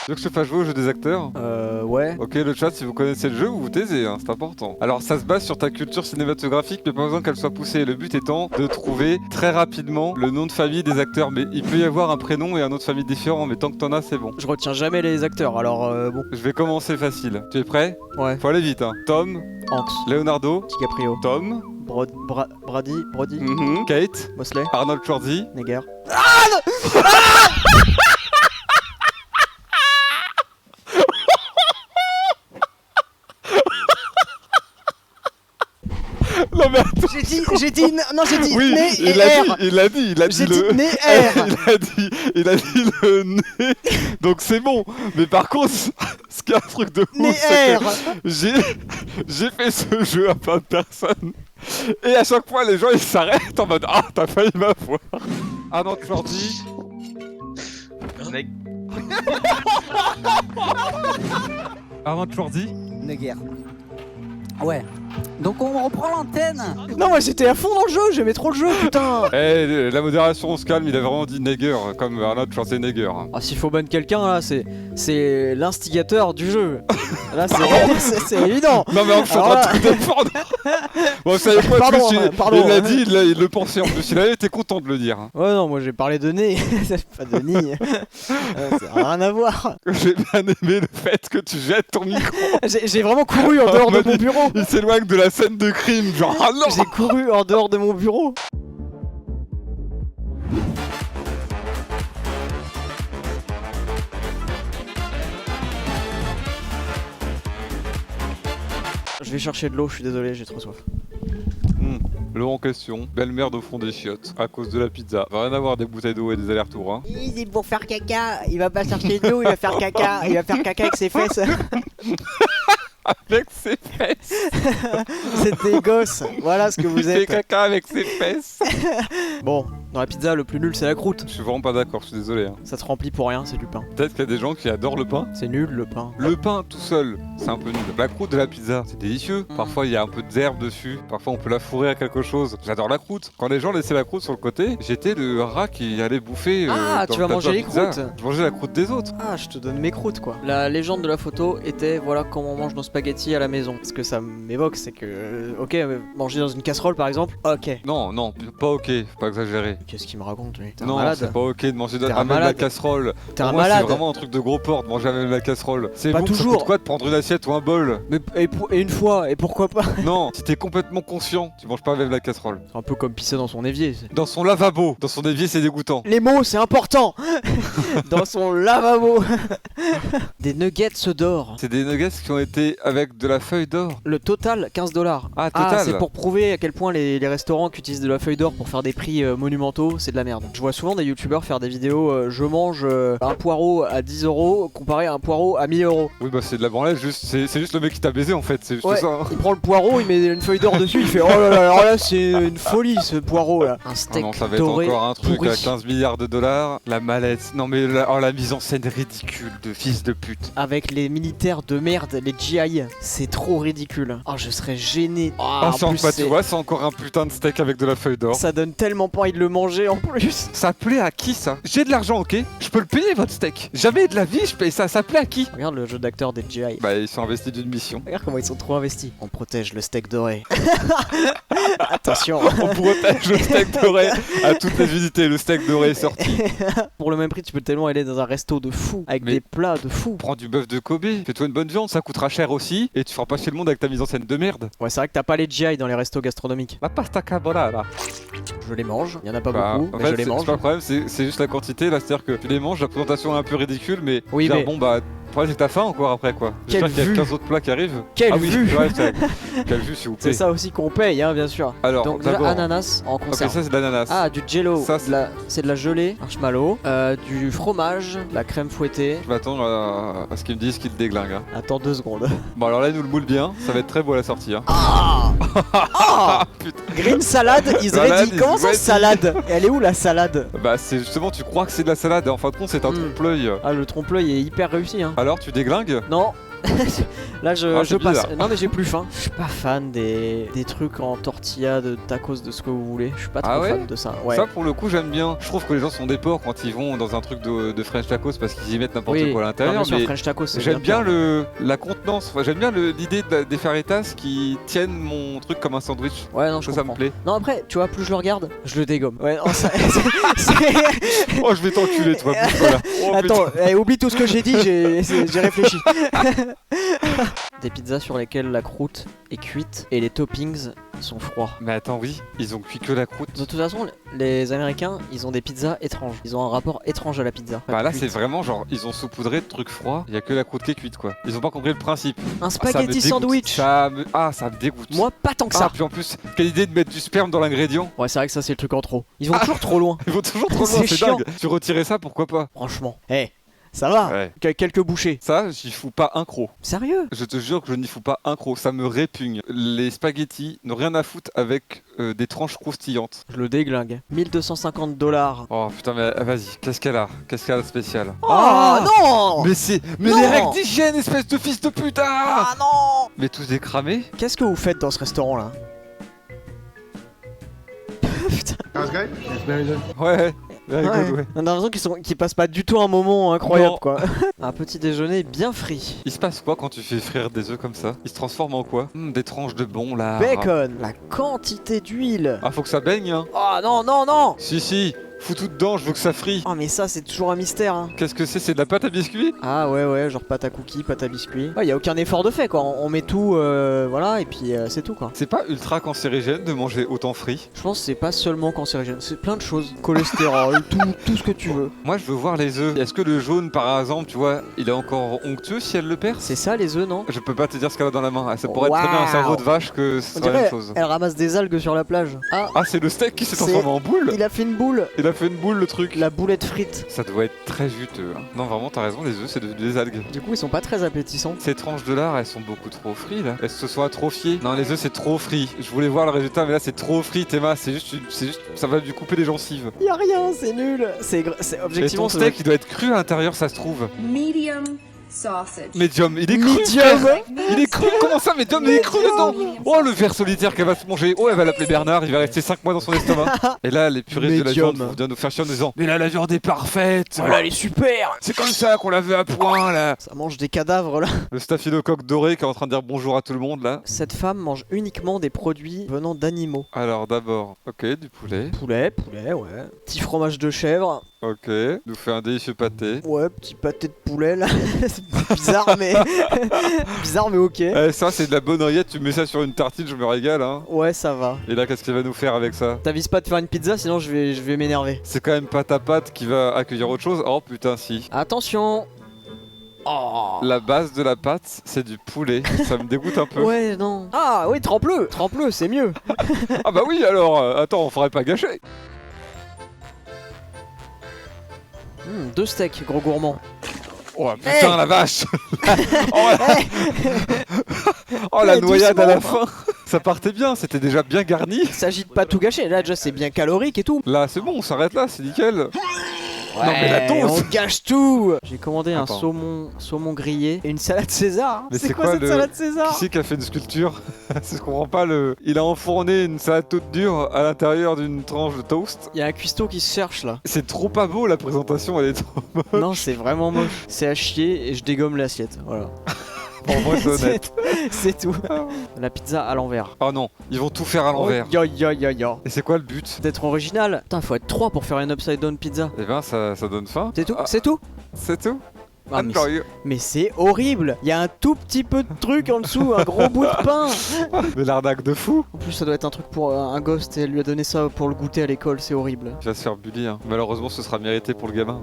Tu veux que je te fasse jouer au jeu des acteurs? Ouais. Ok, le chat, si vous connaissez le jeu, vous vous taisez, hein, c'est important. Alors, ça se base sur ta culture cinématographique, mais pas besoin qu'elle soit poussée. Le but étant de trouver très rapidement le nom de famille des acteurs. Mais il peut y avoir un prénom et un nom de famille différent, mais tant que t'en as, c'est bon. Je retiens jamais les acteurs, alors bon. Je vais commencer facile. Tu es prêt? Ouais. Faut aller vite, hein. Tom, Hanks, Leonardo, DiCaprio, Tom, Brody, Kate, Mosley, Arnold Schwarzenegger. Neger. Non mais attends. J'ai dit Oui, né et il l'a R. dit, il a dit J'ai dit le... né R. il a dit le nez, donc c'est bon. Mais par contre, ce qui est un truc de Né ouf, c'est R. que j'ai fait ce jeu à plein de personnes. Et à chaque fois, les gens, ils s'arrêtent en mode « Ah, t'as failli m'avoir !» Arnold Schwarzenegger. Snake. Arnold Schwarzenegger. Neger. Ouais. Donc on reprend l'antenne. Non, moi j'étais à fond dans le jeu, j'aimais trop le jeu, putain. Eh, la modération, on se calme, il a vraiment dit Neger, comme Arnold Schwarzenegger. Ah, s'il faut ban quelqu'un là, c'est l'instigateur du jeu. Là, c'est évident. Non mais je suis en train de te défendre. Bon, vous savez quoi, Pardon, plus, pardon. il l'a dit, il le pensait en plus, il avait été content de le dire. Ouais, non, moi j'ai parlé de nez, pas de nid. Ça n'a rien à voir. J'ai bien aimé le fait que tu jettes ton micro. J'ai vraiment couru en dehors de mon bureau. Il s'éloigne de la scène de crime, genre ah non. J'ai couru en dehors de mon bureau. Je vais chercher de l'eau, je suis désolé, j'ai trop soif. L'eau en question, belle merde au fond des chiottes, à cause de la pizza. Va rien avoir des bouteilles d'eau et des allers-retours, hein. C'est pour faire caca, il va pas chercher de l'eau, il va faire caca, il va faire caca avec ses fesses. Avec ses fesses. C'est des gosses, voilà ce que vous Il fait êtes. caca avec ses fesses. Bon, dans la pizza, le plus nul c'est la croûte. Je suis vraiment pas d'accord, je suis désolé. Hein. Ça te remplit pour rien, c'est du pain. Peut-être qu'il y a des gens qui adorent le pain. C'est nul le pain. Le pain tout seul, c'est un peu nul. La croûte de la pizza, c'est délicieux. Parfois il y a un peu d'herbe dessus. Parfois on peut la fourrer à quelque chose. J'adore la croûte. Quand les gens laissaient la croûte sur le côté, j'étais le rat qui allait bouffer. Ah, dans tu le vas plateau manger à les pizza. croûtes. Je mangeais la croûte des autres. Ah, je te donne mes croûtes quoi. La légende de la photo était voilà comment on mange nos spaghettis à la maison. Ce que ça m'évoque, c'est que, ok, manger dans une casserole par exemple, ok. Non, non, pas ok, faut pas exagérer. Qu'est-ce qu'il me raconte lui? T'es un Non, malade. c'est pas ok de manger T'es un à même la malade. casserole. T'es Pour un moi, malade. c'est vraiment un truc de gros porc de manger à même la casserole. C'est Pas bon, toujours. ça coûte quoi de prendre une assiette ou un bol? Mais et une fois, et pourquoi pas? Non, si t'es complètement conscient, tu manges pas avec la casserole. Un peu comme pisser dans son évier. Dans son lavabo, dans son évier, c'est dégoûtant. Les mots, c'est important. Dans son lavabo. Des nuggets d'or. C'est des nuggets qui ont été avec de la feuille d'or. Le total, 15$. Ah, total. C'est pour prouver à quel point les restaurants qui utilisent de la feuille d'or pour faire des prix monumentaux, c'est de la merde. Je vois souvent des youtubeurs faire des vidéos, je mange un poireau à 10€ comparé à un poireau à 1000€. Oui, bah c'est de la branlette, c'est juste le mec qui t'a baisé en fait, c'est juste Ouais, ça. Hein. il prend le poireau, il met une feuille d'or dessus, il fait oh là là, alors là c'est une folie ce poireau là. Un Oh steak non, ça va être doré encore un truc pourri. à 15 milliards de dollars. La mallette, non mais la mise en scène ridicule de fils de pute. Avec les militaires de merde, les GI, c'est trop ridicule. Oh, je serais gêné. Oh, Ah, en c'est plus, tu vois, c'est encore un putain de steak avec de la feuille d'or. ça donne tellement pas envie de le manger en plus. Ça plaît à qui ça? J'ai de l'argent, ok? Je peux le payer votre steak. Jamais de la vie, je paye ça. Ça plaît à qui? Regarde le jeu d'acteur des GI. Bah, ils sont investis d'une mission. Regarde comment ils sont trop investis. On protège le steak doré. Attention. On protège le steak doré à toutes les unités. Le steak doré est sorti. Pour le même prix, tu peux tellement aller dans un resto de fou avec Mais- des plats de fou. Prends du bœuf de Kobe, fais-toi une bonne viande, ça coûtera cher aussi. Et tu feras pas chier le monde avec ta mise en scène de merde. Ouais, c'est vrai que t'as pas les GI dans les restos gastronomiques. La pasta carbonara. Je les mange. Il y en a pas Bah, beaucoup, en mais fait, je les c'est mange. pas le problème, c'est juste la quantité. Là, c'est-à-dire que tu les manges, la présentation est un peu ridicule, mais Oui, genre, mais- bon bah. Le problème, c'est que t'as faim encore après quoi. Quelle J'espère qu'il y vue. a 15 autres plats qui arrivent. Quelle ah oui, vue. ouais, quelle vue s'il vous plaît. C'est ça aussi qu'on paye, hein, bien sûr. Alors, Donc déjà, d'abord. ananas en Ok, conserve. ça c'est de l'ananas. Ah, du jello, Ça, c'est de la gelée, marshmallow, du fromage, de la crème fouettée. Je m'attends à ce qu'ils me disent qu'ils déglinguent. Hein. Attends 2 secondes. Bon, alors là, ils nous le moule bien. Ça va être très beau à la sortie. Hein. Ah Ah Putain. Green salad is Salad ready. is Comment ça ready. salade? Elle est où la salade? Bah, c'est justement, tu crois que c'est de la salade. Et en fin de compte, c'est un Mm. trompe-l'œil. Ah, le trompe-l'œil est hyper réussi, hein. Alors, tu déglingues? Non, Là Ah, je c'est passe. bizarre. Non mais j'ai plus faim. Je suis pas fan des trucs en tortilla, de tacos, de ce que vous voulez. Je suis pas trop Ah ouais fan de ça. Ouais. Ça pour le coup j'aime bien. Je trouve que les gens sont des porcs quand ils vont dans un truc de French tacos parce qu'ils y mettent n'importe Oui, quoi à non, l'intérieur. bien sûr, Mais French tacos, c'est j'aime bien pire. la contenance. Enfin, j'aime bien l'idée des fajitas qui tiennent mon truc comme un sandwich. Ouais, non, je Ça me comprends. plaît. Non, après, tu vois, plus je le regarde, je le dégomme. Ouais, non, ça, Oh je vais t'enculer toi. Voilà. Oh, Attends, putain. oublie tout ce que j'ai dit, j'ai réfléchi. Des pizzas sur lesquelles la croûte est cuite et les toppings sont froids. Mais attends oui, ils ont cuit que la croûte. De toute façon, les Américains, ils ont des pizzas étranges. Ils ont un rapport étrange à la pizza. Bah là Cuite. c'est vraiment genre ils ont saupoudré de trucs froids, il y a que la croûte qui est cuite quoi. Ils ont pas compris le principe. Un Ah, ça me spaghetti dégoûte. sandwich. Ça me dégoûte. Moi, pas tant que Ah ça. puis en plus, quelle idée de mettre du sperme dans l'ingrédient. Ouais, c'est vrai que ça, c'est le truc en trop. Ils vont toujours trop loin. Ils vont toujours trop loin, C'est c'est chiant. dingue. Tu retirais ça pourquoi pas. Franchement. Ça va. Ouais. Quelques bouchées. Ça, j'y fous pas un croc. Sérieux? Je te jure que je n'y fous pas un croc, ça me répugne. Les spaghettis n'ont rien à foutre avec des tranches croustillantes. Je le déglingue. 1250 $. Oh putain, mais vas-y, qu'est-ce qu'elle a de spécial? Oh non! Mais Non. les règles d'hygiène, espèce de fils de putain! Ah non! Mais tous des cramés? Qu'est-ce que vous faites dans ce restaurant là? Putain, Ouais, very ouais. good, ouais. On a l'impression qu'ils passent pas du tout un moment incroyable Non. quoi. Un petit déjeuner bien frit. Il se passe quoi quand tu fais frire des œufs comme ça? Ils se transforment en quoi? Des tranches de bon là. Bacon, la quantité d'huile. Ah, faut que ça baigne, hein? Oh non, non, non! Si, fous tout dedans, je veux que ça frie. Oh mais ça c'est toujours un mystère hein. Qu'est-ce que c'est de la pâte à biscuits? Ah ouais, genre pâte à cookies, pâte à biscuits. Ouais, y a aucun effort de fait quoi. On met tout, voilà, et puis c'est tout quoi. C'est pas ultra cancérigène de manger autant frit? Je pense que c'est pas seulement cancérigène, c'est plein de choses. Cholestérol, tout ce que tu veux. Moi je veux voir les œufs. Est-ce que le jaune par exemple, tu vois, il est encore onctueux si elle le perce? C'est ça les œufs, non? Je peux pas te dire ce qu'elle a dans la main. Ça pourrait être très bien un Waouh. cerveau de vache que ce On soit la même dirait, chose. elle ramasse des algues sur la plage. Ah, Ah, c'est le steak qui s'est C'est- transformé en boule? il a fait une boule. Il a fait une boule le truc. La boulette frite. Ça doit être très juteux. Hein. Non, vraiment, t'as raison, les œufs c'est devenu des algues. Du coup, ils sont pas très appétissants. Ces tranches de lard, elles sont beaucoup trop frites là. Elles se sont atrophiées. Non, les œufs c'est trop frit. Je voulais voir le résultat, mais là c'est trop frit, Théma. C'est juste, ça va lui couper les gencives. Y a rien, c'est nul. C'est Et objectivement ton ça doit steak, il doit être cru à l'intérieur, ça se trouve. Medium sausage. Médium, il est cru. Medium. frère. Il est cru. Comment ça, médium? Il est cru dedans. Oh, le ver solitaire qu'elle va se manger. Oh, elle va l'appeler Bernard. Il va rester 5 mois dans son estomac. Et là, les puristes de la Médium. viande vont bien nous faire chier en disant: mais là, la viande est parfaite. être. Oh là, elle est super. C'est comme ça qu'on la veut à point là. Ça mange des cadavres là. Le staphylocoque doré qui est en train de dire bonjour à tout le monde là. Cette femme mange uniquement des produits venant d'animaux. Alors d'abord, ok, du poulet. Poulet, ouais. Petit fromage de chèvre. Ok, nous fait un délicieux pâté. Ouais, petit pâté de poulet là. C'est bizarre mais. bizarre mais ok. Eh, ça c'est de la bonne rillette, tu mets ça sur une tartine, je me régale hein. Ouais, ça va. Et là, qu'est-ce qu'il va nous faire avec ça? T'avises pas de faire une pizza sinon je vais m'énerver. C'est quand même pâte à pâte qui va accueillir autre chose. Oh putain, si. Attention. Oh. La base de la pâte, c'est du poulet. Ça me dégoûte un peu. Ouais, non. Ah oui, trempe-le, c'est mieux. Ah bah oui, alors, attends, on ferait pas gâcher. 2 steaks, gros gourmand. Oh putain, la vache. Oh, oh, la Eh, noyade à la fin. doucement. Ça partait bien, c'était déjà bien garni. Il s'agit de pas tout gâcher. Là, déjà, c'est bien calorique et tout. Là, c'est bon, on s'arrête là, c'est nickel. Non, mais la dose. On gâche tout. J'ai commandé un Attends. saumon grillé et une salade César. Mais C'est quoi cette salade César? Qui c'est qui a fait une sculpture? C'est ce qu'on comprend pas. Il a enfourné une salade toute dure à l'intérieur d'une tranche de toast. Il y a un cuistot qui se cherche là. C'est trop pas beau la présentation, elle est trop. Non, c'est vraiment moche. C'est à chier et je dégomme l'assiette. Voilà. Pour moi, c'est honnête. C'est tout. La pizza à l'envers. Oh non, ils vont tout faire à l'envers. Oh, ya. Et c'est quoi le but? D'être original. Putain, faut être 3 pour faire une upside down pizza. Eh ben, ça donne faim. C'est tout? Ah. C'est tout? C'est tout? Ah, mais Attends, Mais c'est horrible. Il y a un tout petit peu de truc en dessous, un gros bout de pain. mais l'arnaque de fou. En plus, ça doit être un truc pour un gosse et elle lui a donné ça pour le goûter à l'école, c'est horrible. Il va se faire bully. Hein. Malheureusement, ce sera mérité pour le gamin.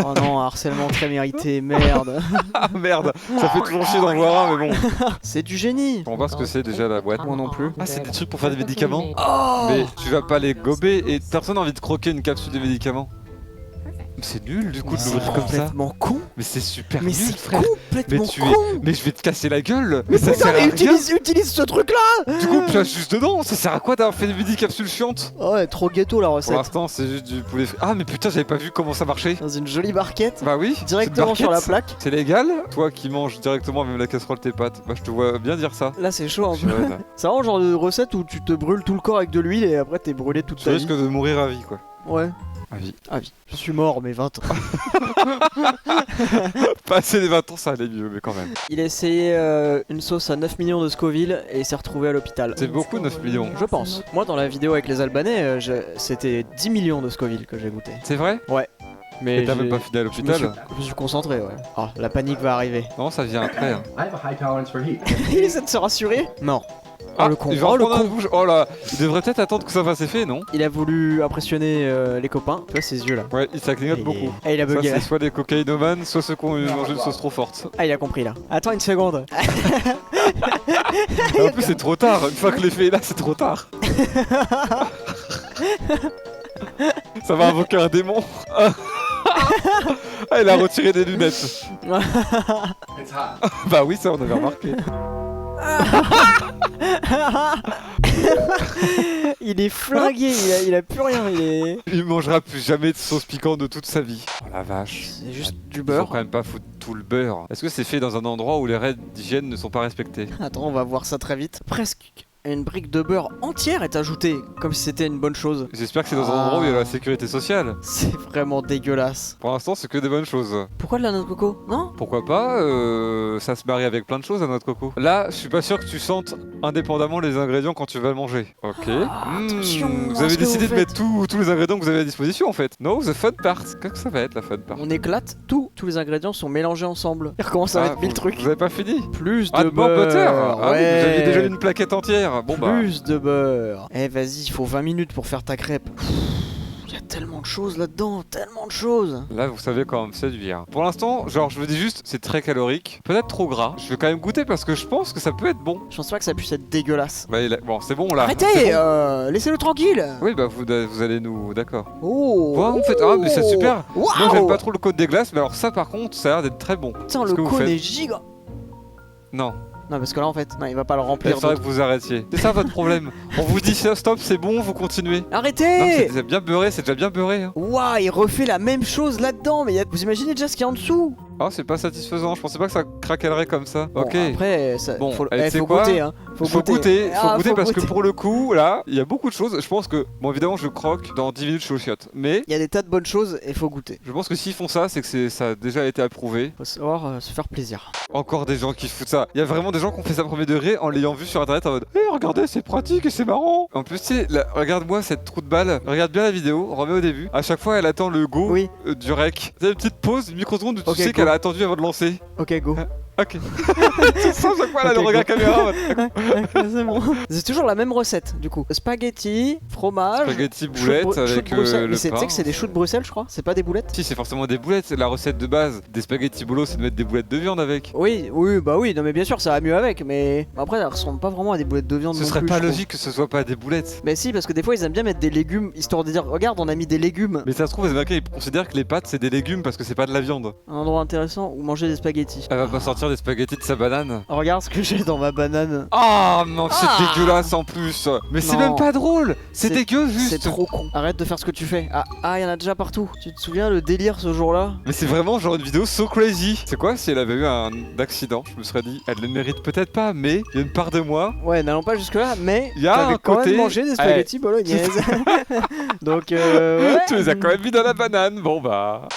Oh non, un harcèlement très mérité, merde. Ah merde, ça fait toujours chier d'en voir un, mais bon. C'est du génie. Je comprends pas ce que c'est déjà la boîte. Moi non plus. Ah, c'est des trucs pour faire des médicaments? Oh Mais tu vas pas les gober et personne n'a envie de croquer une capsule de médicaments. C'est nul du coup de C'est l'ouvrir comme ça. complètement con. Mais c'est super Mais nul, c'est frère. complètement Mais tu con. Mais je vais te casser la gueule. Mais ça Putain, sert à mais rien. utilise ce truc là. Du coup, pioche juste dedans. Ça sert à quoi d'avoir fait des mini capsules chiantes? Ouais, trop ghetto la Pour recette. l'instant, c'est juste du poulet frit. Ah, mais putain, j'avais pas vu comment ça marchait. Dans une jolie barquette, Bah oui. directement c'est une sur la barquette. plaque. C'est légal? Toi qui manges directement même la casserole tes pâtes. Bah je te vois bien dire ça. Là c'est chaud un peu. Purée, là. C'est vraiment le genre de recette où tu te brûles tout le corps avec de l'huile et après t'es brûlé toute Tu ta vie. risques de mourir à vie quoi. Ouais. À vie. Ah oui. Je suis mort mais 20 ans. Passer les 20 ans, ça allait mieux, mais quand même. Il a essayé une sauce à 9 millions de Scoville et il s'est retrouvé à l'hôpital. C'est beaucoup 9 millions. Je pense. Moi dans la vidéo avec les Albanais, c'était 10 millions de Scoville que j'ai goûté. C'est vrai? Mais Et t'as même j'ai- pas fini à je l'hôpital? me suis concentré, ouais. Ah, la panique va arriver. Non, ça vient après. hein. I have a high tolerance for heat. Il essaie de se rassurer. Non. Ah, le con. il va Oh, le reprendre un con. bouge. Oh là, il devrait peut-être attendre que ça fasse effet, non? Il a voulu impressionner les copains. Tu vois ses yeux là. Ouais, ça clignote Et- beaucoup. Ah, il a Ça, bugué. c'est soit des cocaïnomanes, soit ceux qui ont mangé une sauce trop forte. Ah, il a compris là. Attends une seconde. Et en plus, c'est trop tard. Une fois que l'effet est là, c'est trop tard. Ça va invoquer un démon. Ah, il a retiré des lunettes. It's hot. Bah oui, ça on avait remarqué. Il est flingué, il a plus rien. Il mangera plus jamais de sauce piquante de toute sa vie. Oh la vache. C'est juste du Ils faut beurre. quand même pas foutre tout le beurre. Est-ce que c'est fait dans un endroit où les règles d'hygiène ne sont pas respectées? Attends, on va voir ça très vite. Presque une brique de beurre entière est ajoutée, comme si c'était une bonne chose. J'espère que c'est dans un endroit où il y a la sécurité sociale. C'est vraiment dégueulasse. Pour l'instant, c'est que des bonnes choses. Pourquoi de la noix de coco? Non? Pourquoi pas ça se marie avec plein de choses à notre coco. Là, je suis pas sûr que tu sentes indépendamment les ingrédients quand tu vas le manger. Ok. attention Vous à avez ce que décidé vous de mettre tous les ingrédients que vous avez à disposition en fait. No, the fun part. Qu'est-ce que ça va être la fun part? On éclate tout. Tous les ingrédients sont mélangés ensemble. Il recommence à Ah, mettre 1000 trucs. Vous avez pas fini? Plus Ah, de de beurre butter. beurre. Ah oui, ouais. vous aviez déjà une plaquette entière. Bon bah. Plus de beurre. Eh vas-y, il faut 20 minutes pour faire ta crêpe. Il y a tellement de choses là-dedans, tellement de choses. Là, vous savez comment me séduire. Pour l'instant, genre, je vous dis juste, c'est très calorique, peut-être trop gras. Je vais quand même goûter parce que je pense que ça peut être bon. Je pense pas que ça puisse être dégueulasse. Bah, bon, c'est bon là. Arrêtez, C'est bon. laissez-le tranquille. Oui, bah, vous allez nous. D'accord. Oh. Ouais, vous faites. Ah, mais c'est super. Waouh. Moi, j'aime pas trop le cône des glaces, mais alors ça, par contre, ça a l'air d'être très bon. Putain, Ce le que vous cône faites. est giga. Non, Non, parce que là en fait, non, il va pas le il remplir. faudrait d'autres. que vous arrêtiez. C'est ça votre problème. On vous dit stop, c'est bon, vous continuez. Non, mais Arrêtez. c'est bien beurré, c'est déjà bien beurré. Hein. Waouh, il refait la même chose là-dedans, mais vous imaginez déjà ce qu'il y a en dessous. Ah, c'est pas satisfaisant. Je pensais pas que ça craquellerait comme ça. Bon, Ok. après, ça, Bon, faut, tu sais faut quoi goûter, hein. Faut goûter Ah, faut parce goûter. que pour le coup, là, il y a beaucoup de choses. Je pense que, bon, évidemment, je croque dans 10 minutes, je suis au chiottes. Mais Il y a des tas de bonnes choses et faut goûter. je pense que s'ils font ça, c'est que ça a déjà été approuvé. Faut savoir se faire plaisir. Encore des gens qui foutent ça. Il y a vraiment des gens qui ont fait ça premier degré en l'ayant vu sur internet en mode Eh, regardez, c'est pratique et c'est marrant. En plus, tu sais, regarde-moi cette trou de balle. Regarde bien la vidéo, remets au début. À chaque fois, elle attend le go Oui. Du rec. C'est une petite pause, une microseconde où tu Ok, sais go. qu'elle a attendu avant de lancer. Ok, go. Ok. C'est ça, chaque fois, là, Ok, le regard go. caméra. en mode, C'est bon. C'est toujours la même recette du coup. Spaghetti, fromage. Spaghetti choux de boulettes choux de avec Bruxelles. le Mais tu sais pain. que c'est des choux de Bruxelles, je crois. C'est pas des boulettes. Si, c'est forcément des boulettes. La recette de base des spaghettis boulots, c'est de mettre des boulettes de viande avec. Oui, bah oui, non mais bien sûr ça va mieux avec, mais après ça ressemble pas vraiment à des boulettes de viande. Ce non serait plus, pas je trouve. logique que ce soit pas des boulettes. Mais si, parce que des fois ils aiment bien mettre des légumes histoire de dire regarde, on a mis des légumes. Mais ça se trouve, les Américains ils considèrent que les pâtes c'est des légumes parce que c'est pas de la viande. Un endroit intéressant où manger des spaghettis. Elle va pas sortir des spaghettis de sa banane. Regarde ce que j'ai dans ma banane. Ah non, c'est Ah. dégueulasse en plus. Mais c'est Non. même pas drôle. C'est C'est- dégueu juste. C'est trop con. Arrête de faire ce que tu fais. Ah, il y en a déjà partout. Tu te souviens le délire ce jour-là? Mais c'est vraiment genre une vidéo so crazy. C'est quoi si elle avait eu un accident? Je me serais dit, elle le mérite peut-être pas, mais il y a une part de moi. Ouais, n'allons pas jusque-là, mais Il y a t'avais un quand côté- même mangé des spaghettis bolognaises. Donc, ouais. Tu les as quand même mis dans la banane. Bon bah.